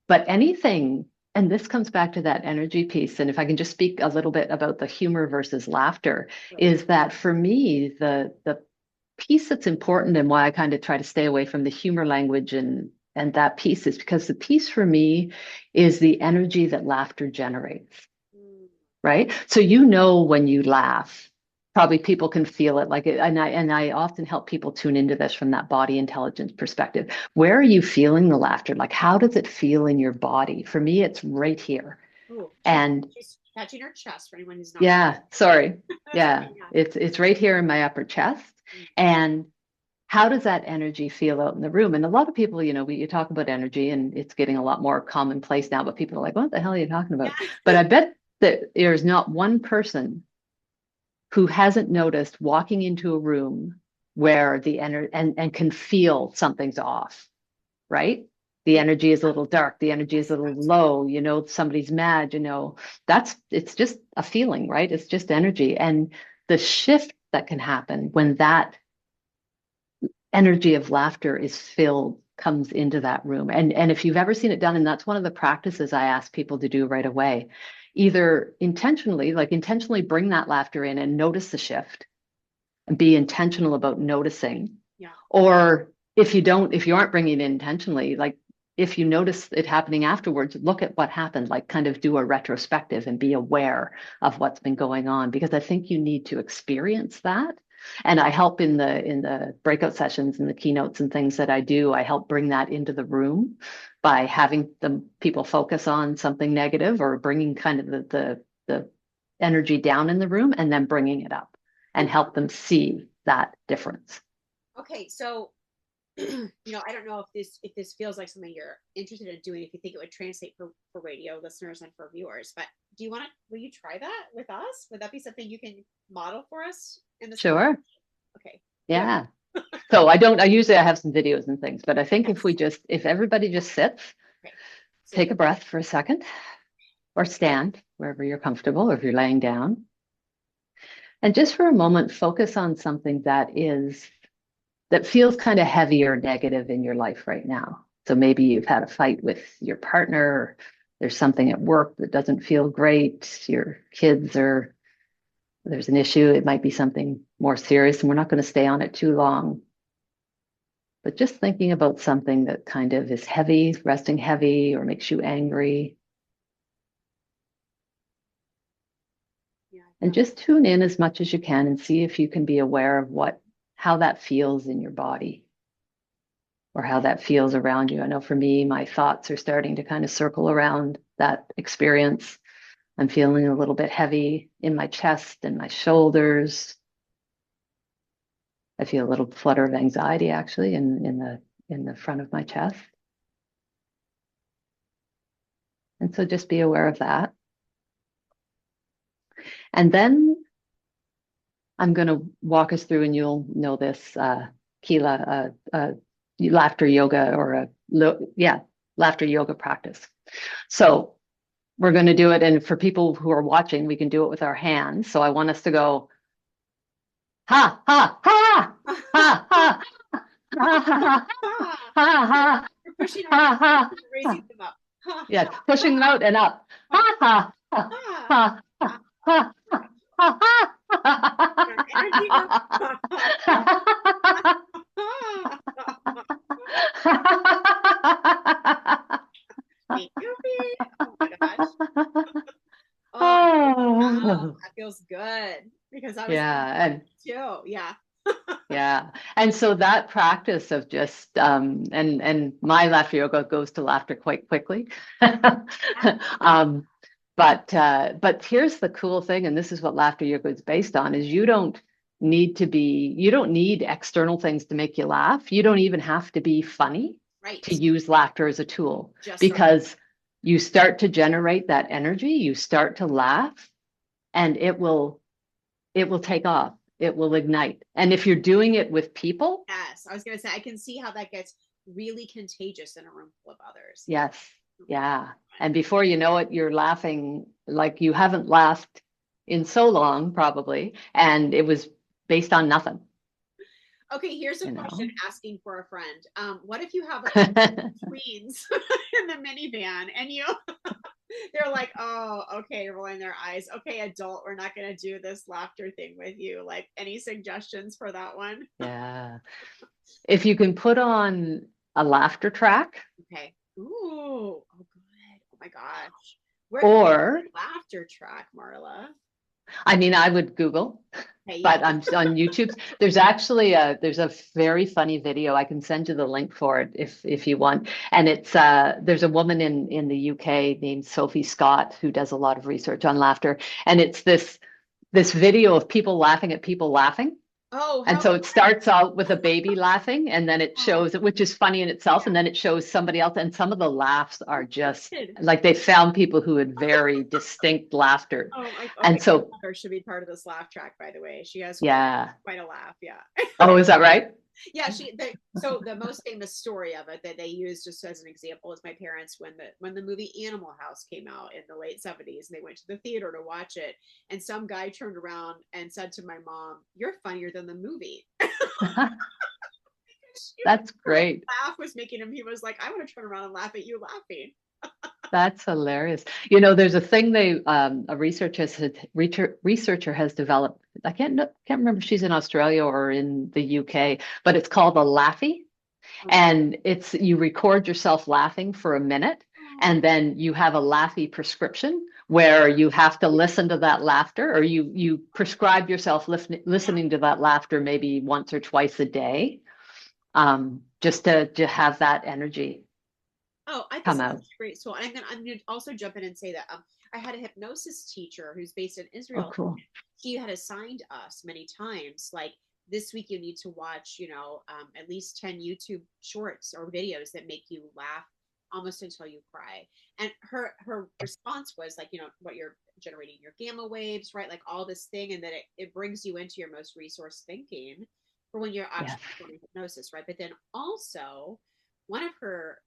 but anything, and this comes back to that energy piece. And if I can just speak a little bit about the humor versus laughter, is that for me, the piece that's important and why I kind of try to stay away from the humor language and that piece is because the piece for me is the energy that laughter generates, Mm. right? So when you laugh, probably people can feel it like it, and I often help people tune into this from that body intelligence perspective. Where are you feeling the laughter? Like how does it feel in your body? For me, it's right here. Oh, And she's touching her chest for anyone who's not. yeah, sorry. That's okay. Yeah, it's right here in my upper chest. Yeah. And how does that energy feel out in the room? And a lot of people, you talk about energy and it's getting a lot more commonplace now, but people are like, what the hell are you talking about? But I bet that there's not one person who hasn't noticed walking into a room where the energy and can feel something's off, right? The Yeah. energy is a little dark, the energy is a little That's low, somebody's mad, it's just a feeling, right? It's just energy. And the shift that can happen when that energy of laughter is filled comes into that room. And if you've ever seen it done, and that's one of the practices I ask people to do right away, either intentionally bring that laughter in and notice the shift and be intentional about noticing. yeah. Or if you aren't bringing it intentionally, like if you notice it happening afterwards, look at what happened, like kind of do a retrospective and be aware of what's been going on, because I think you need to experience that. And I help in the breakout sessions and the keynotes and things that I do, I help bring that into the room by having the people focus on something negative or bringing kind of the energy down in the room and then bringing it up and help them see that difference. Okay, so I don't know if this feels like something you're interested in doing, if you think it would translate for radio listeners and for viewers, but will you try that with us? Would that be something you can model for us in this? Sure. Okay. Yeah. Yeah. So I usually I have some videos and things, but I think Yes. if everybody just sits, Okay. Sit take here. a breath for a second or stand wherever you're comfortable, or if you're laying down, and just for a moment, focus on something that feels kind of heavy or negative in your life right now. So maybe you've had a fight with your partner, there's something at work that doesn't feel great, your kids are, there's an issue, it might be something more serious, and we're not going to stay on it too long. But just thinking about something that kind of is heavy, resting heavy, or makes you angry, Yeah. and just tune in as much as you can and see if you can be aware of how that feels in your body or how that feels around you. I know for me, my thoughts are starting to kind of circle around that experience. I'm feeling a little bit heavy in my chest and my shoulders. I feel a little flutter of anxiety actually in the front of my chest. And so just be aware of that. And then I'm going to walk us through, and you'll know this, Kealah, laughter yoga laughter yoga practice. So we're going to do it. And for people who are watching, we can do it with our hands. So I want us to go, ha, ha, ha, ha, ha, ha, ha, ha, ha, We're pushing our ha, hands, ha, raising ha. them up. Ha, Yeah, ha, pushing them out and up. ha, Ha, ha, ha, ha, ha, ha. ha, ha, ha, Our energy up. Ha, ha, ha, ha. Thank you, B. Oh my gosh. Oh, wow. Oh, That feels good because I was thinking yeah, and too. Yeah. yeah, and so that practice of just and my laughter yoga goes to laughter quite quickly. um, but here's the cool thing, and this is what laughter yoga is based on: is you don't need external things to make you laugh. You don't even have to be funny to Right. use laughter as a tool Just our, because you start to generate that energy. You start to laugh, and it will take off. It will ignite. And if you're doing it with people, yes. I was going to say, I can see how that gets really contagious in a room full of others. Yeah. yes, yeah. And before you know it, you're laughing like you haven't laughed in so long, probably. And it was based on nothing, Okay, here's a you question know? asking for a friend. What if you have like tweens in the minivan and you they're like, oh, okay, rolling their eyes. Okay, adult, we're not gonna do this laughter thing with you. Like any suggestions for that one? Yeah. If you can put on a laughter track Okay. Ooh, oh good. Oh my gosh. Where can or I laughter track, Marla? I mean, I would Google, Okay, yeah. but I'm on YouTube. There's a very funny video. I can send you the link for it if you want. And it's there's a woman in the UK named Sophie Scott who does a lot of research on laughter, and it's this video of people laughing at people laughing. Oh, And how so it starts out with a baby laughing, and then it oh, shows, which is funny in itself, yeah. and then it shows somebody else. And some of the laughs are just Good. like they found people who had very distinct laughter. Oh my And okay. My so, mother should be part of this laugh track, by the way. She has yeah. quite a laugh, yeah. Oh, is that right? Yeah, so the most famous story of it that they use just as an example is my parents when the movie Animal House came out in the late 70s and they went to the theater to watch it and some guy turned around and said to my mom, "You're funnier than the movie." That's Her great. laugh was making him he was like, "I want to turn around and laugh at you laughing." That's hilarious. You know, there's a thing a researcher has developed. Can't remember if she's in Australia or in the UK, but it's called a laughy. And it's you record yourself laughing for a minute, and then you have a laughy prescription where you have to listen to that laughter, or you prescribe yourself Yeah. listening to that laughter maybe once or twice a day, just to have that energy Oh, I think come so. out. That's great. So I'm gonna also jump in and say that I had a hypnosis teacher who's based in Oh, Israel. cool. He had assigned us many times, like this week you need to watch, at least 10 YouTube shorts or videos that make you laugh almost until you cry. And her response was like, what you're generating your gamma waves, right? Like all this thing, and that it brings you into your most resource thinking. for when you're Yes. actually performing hypnosis, right? But then also, one of her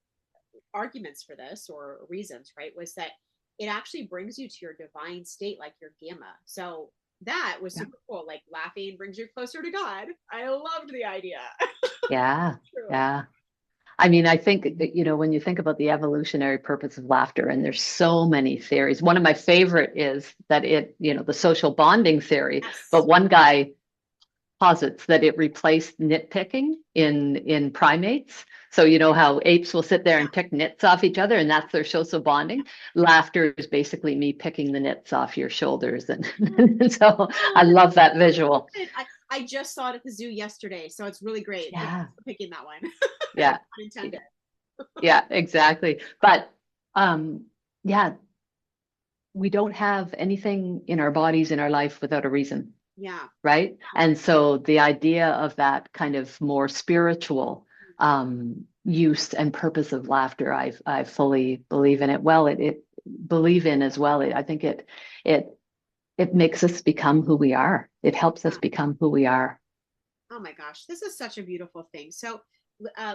arguments for this or reasons, right, was that it actually brings you to your divine state, like your gamma. So that was Yeah. super cool. Like laughing brings you closer to God. I loved the idea. Yeah. Truly. Yeah. I mean, I think that, when you think about the evolutionary purpose of laughter, and there's so many theories. One of my favorite is that the social bonding theory, Yes. but one guy posits that it replaced nitpicking in primates. So you know how apes will sit there Yeah. and pick nits off each other, and that's their social bonding. Laughter is basically me picking the nits off your shoulders, and so I Oh, love that visual. I just saw it at the zoo yesterday, so it's really great. Thanks Yeah, for picking that one. yeah, Unintended. yeah, exactly. But um, yeah, we don't have anything in our bodies in our life without a reason. Yeah. Right? And so the idea of that kind of more spiritual use and purpose of laughter, I fully believe in it. Well, it believe in as well. I think it it makes us become who we are. It helps us Yeah. become who we are. Oh my gosh, this is such a beautiful thing. So,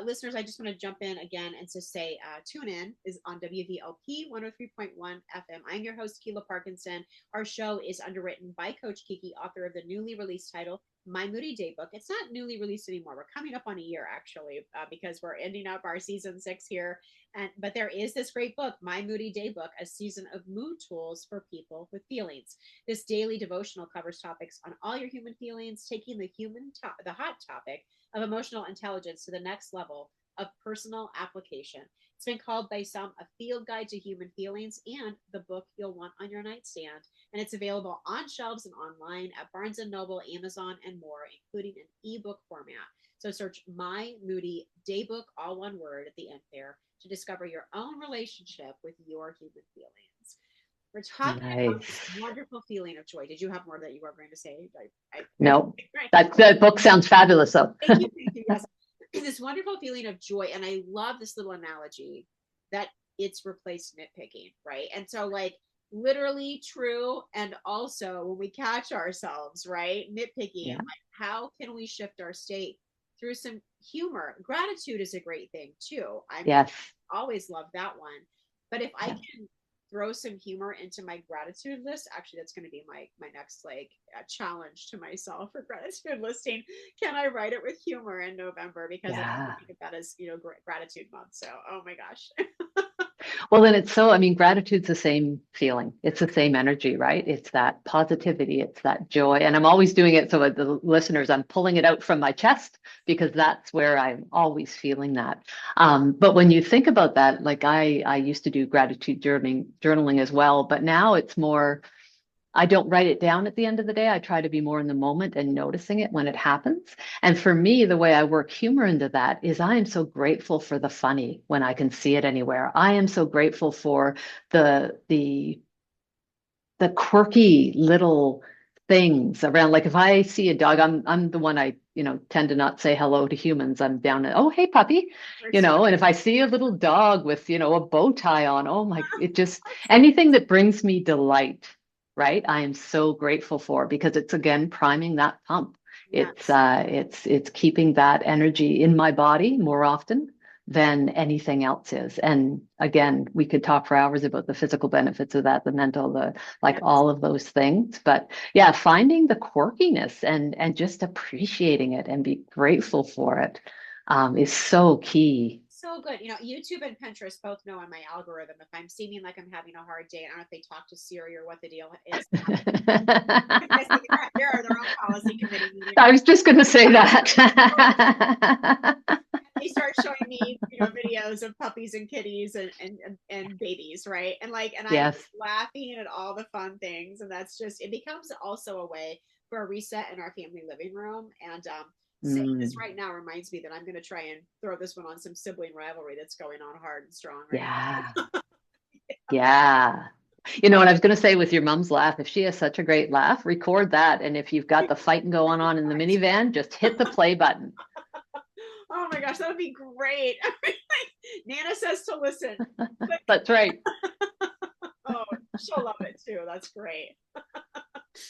listeners, I just want to jump in again and just say, tune in is on WVLP 103.1 FM. I'm your host, Kealah Parkinson. Our show is underwritten by Coach Kiki, author of the newly released title, My Moody Daybook. It's not newly released anymore. We're coming up on a year, actually, because we're ending up our season 6 here. But there is this great book, My Moody Daybook, a season of mood tools for people with feelings. This daily devotional covers topics on all your human feelings, taking the hot topic of emotional intelligence to the next level of personal application. It's been called by some a field guide to human feelings and the book you'll want on your nightstand. And it's available on shelves and online at Barnes and Noble, Amazon, and more, including an ebook format. So search My Moody Daybook, all one word at the end there, to discover your own relationship with your human feelings. We're talking about this Nice. wonderful feeling of joy. Did you have more that you were going to say? No, Right. that book sounds fabulous though. Thank you. Thank you. Yes. This wonderful feeling of joy. And I love this little analogy that it's replaced nitpicking, right? And so, like, literally true. And also, when we catch ourselves, right, nitpicking, Yeah. like, how can we shift our state through some humor? Gratitude is a great thing, too. I'm Yes. always loved that one. But if I Yeah. can throw some humor into my gratitude list, actually that's going to be my next like challenge to myself for gratitude listing. Can I write it with humor in November, because I Yeah. think of that as gratitude month. So oh my gosh. Well, then I mean, gratitude's the same feeling. It's the same energy, right? It's that positivity, it's that joy. And I'm always doing it. So with the listeners, I'm pulling it out from my chest because that's where I'm always feeling that. But when you think about that, like I used to do gratitude journaling as well, but now it's more, I don't write it down at the end of the day. I try to be more in the moment and noticing it when it happens. And for me, the way I work humor into that is I am so grateful for the funny when I can see it anywhere. I am so grateful for the the quirky little things around. Like if I see a dog, I'm the one tend to not say hello to humans. I'm down at, oh, hey puppy, and if I see a little dog with, a bow tie on, oh my, it just anything that brings me delight, right? I am so grateful for because it's again priming that pump. It's Yes. it's keeping that energy in my body more often than anything else is. And again, we could talk for hours about the physical benefits of that, the mental, the like Yes. all of those things. But yeah, finding the quirkiness and just appreciating it and be grateful for it is so key. So good. YouTube and Pinterest both know on my algorithm if I'm seeming like I'm having a hard day. I don't know if they talk to Siri or what the deal is. There are their own policy committee meeting. I was just going to say that. They start showing me, videos of puppies and kitties and babies, right? And I'm Yes. just laughing at all the fun things, and that's just it becomes also a way for a reset in our family living room. And saying this Mm, right now reminds me that I'm going to try and throw this one on some sibling rivalry that's going on hard and strong right yeah. Yeah. And I was going to say with your mom's laugh, if she has such a great laugh, record that. And if you've got the fighting going on in the minivan, just hit the play button. Oh my gosh, that would be great. Nana says to listen. That's right. Oh, she'll love it too. That's great.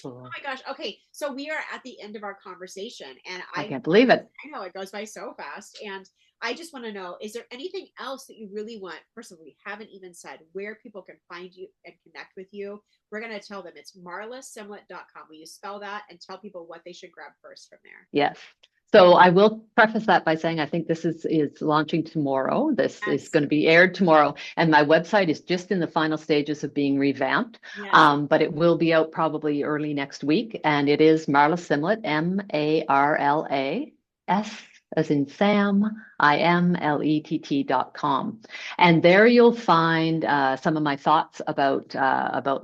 Oh Cool. my gosh. Okay. So we are at the end of our conversation, and I can't believe it. I know it goes by so fast. And I just want to know, is there anything else that you really want? First of all, we haven't even said where people can find you and connect with you. We're going to tell them it's marlasimlet.com. Will you spell that and tell people what they should grab first from there? Yes. So I will preface that by saying I think this is launching tomorrow. This is Yes. going to be aired tomorrow, and my website is just in the final stages of being revamped. Yes. But it will be out probably early next week, and it is Marla Simlet, Marlas, as in Sam, IMLETT.com. And there you'll find some of my thoughts about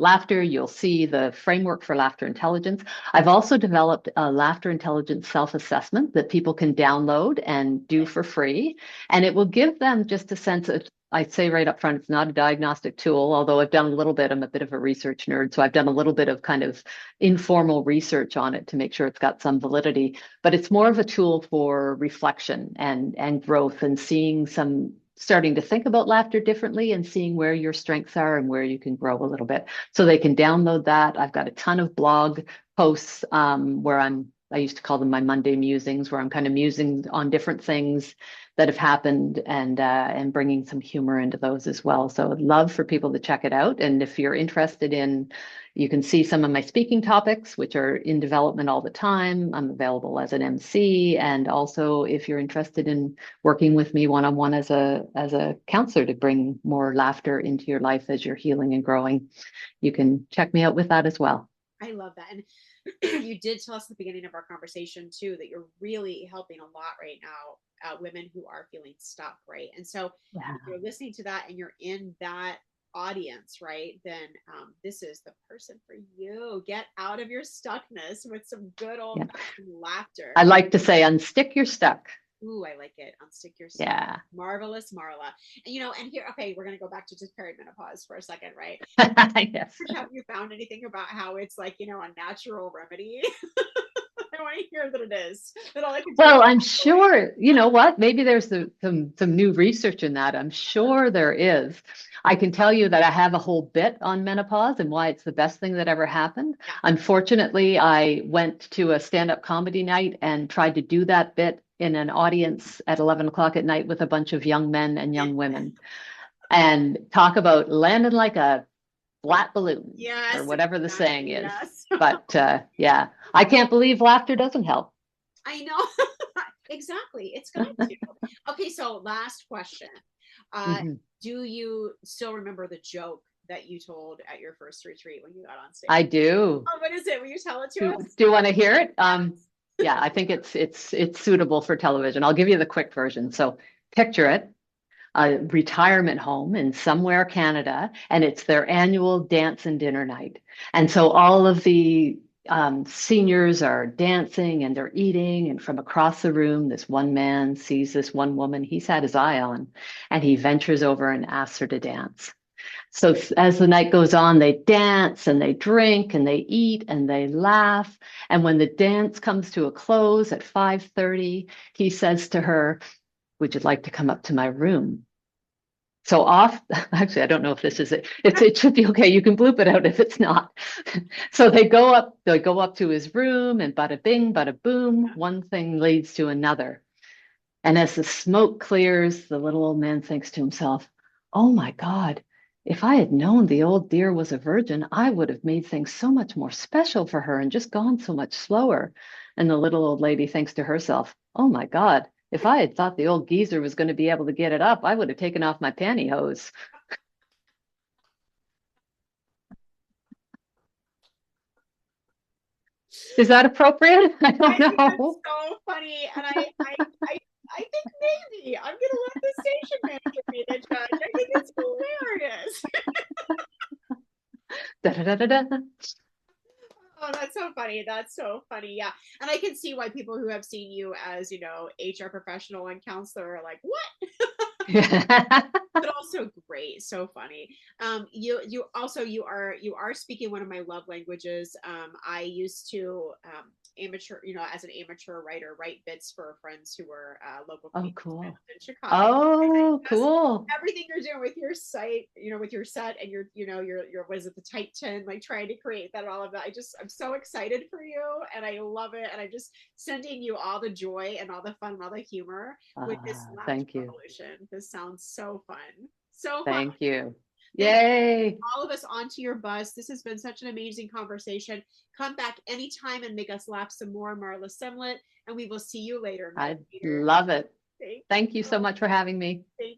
laughter. You'll see the framework for laughter intelligence. I've also developed a laughter intelligence self-assessment that people can download and do for free. And it will give them just a sense of, I'd say right up front, it's not a diagnostic tool, although I've done a little bit. I'm a bit of a research nerd. So I've done a little bit of kind of informal research on it to make sure it's got some validity. But it's more of a tool for reflection and growth and seeing some starting to think about laughter differently and seeing where your strengths are and where you can grow a little bit. So they can download that. I've got a ton of blog posts where I used to call them my Monday musings, where I'm kind of musing on different things that have happened and bringing some humor into those as well. So I'd love for people to check it out. And if you're interested in, you can see some of my speaking topics, which are in development all the time. I'm available as an MC, and also if you're interested in working with me one-on-one as a counselor to bring more laughter into your life as you're healing and growing, you can check me out with that as well. I love that. And you did tell us at the beginning of our conversation too that you're really helping a lot right now, women who are feeling stuck, right? And so Yeah. if you're listening to that and you're in that audience, right, then this is the person for you. Get out of your stuckness with some good old Yeah. fashioned laughter. I like to say, unstick your stuck. Ooh, I like it. Unstick your stuff. Yeah. Marvelous, Marla. And and here, okay, we're gonna go back to just perimenopause for a second, right? Yes. Have you found anything about how it's like, a natural remedy? I want to hear that it is. That all I can do is Well, I'm sure, you know what? Maybe there's some new research in that. I'm sure there is. I can tell you that I have a whole bit on menopause and why it's the best thing that ever happened. yeah. Unfortunately, I went to a stand-up comedy night and tried to do that bit in an audience at 11 o'clock at night with a bunch of young men and young women and talk about landing like a flat balloon or Yes, whatever the saying exactly. is. Yes. But yeah, I can't believe laughter doesn't help. I know. Exactly. It's got to. Okay, so last question. Uh, Mhm. do you still remember the joke that you told at your first retreat when you got on stage? I do. Oh, what is it? Will you tell it to Do, us? do you want to hear it? Yeah, I think it's suitable for television. I'll give you the quick version. So picture it, a retirement home in somewhere Canada, and it's their annual dance and dinner night. And so all of the seniors are dancing and they're eating, and from across the room, this one man sees this one woman he's had his eye on, and he ventures over and asks her to dance. So as the night goes on, they dance and they drink and they eat and they laugh. And when the dance comes to a close at 5:30, he says to her, "Would you like to come up to my room?" So off, actually, I don't know if this is it. It should be okay. You can bloop it out if it's not. So they go up to his room and bada bing, bada boom, one thing leads to another. And as the smoke clears, the little old man thinks to himself, "Oh my God, if I had known the old dear was a virgin, I would have made things so much more special for her and just gone so much slower." And the little old lady thinks to herself, "Oh my God, if I had thought the old geezer was going to be able to get it up, I would have taken off my pantyhose." Is that appropriate? I I don't think that's know. so funny, and I think maybe I'm gonna let the station manager be the judge. I think it's hilarious. Da, da, da, da, da. Oh, that's so funny. That's so funny. Yeah. And I can see why people who have seen you as, HR professional and counselor are like, what? But also great. So funny. You also, you are speaking one of my love languages. I used to amateur, as an amateur writer, write bits for friends who were local Oh, comedians cool. in Chicago. Oh, cool. Everything you're doing with your site, with your set and your what is it, the Titan, like trying to create that, all of that. I'm so excited for you and I love it. And I'm just sending you all the joy and all the fun and all the humor with this laughter Thank you. revolution. This sounds so fun. So fun. Thank you. Thank Yay. all of us onto your bus. This has been such an amazing conversation. Come back anytime and make us laugh some more, Marla Semlet, and we will see you later. I love it. Thank Thank you so much for having me. you.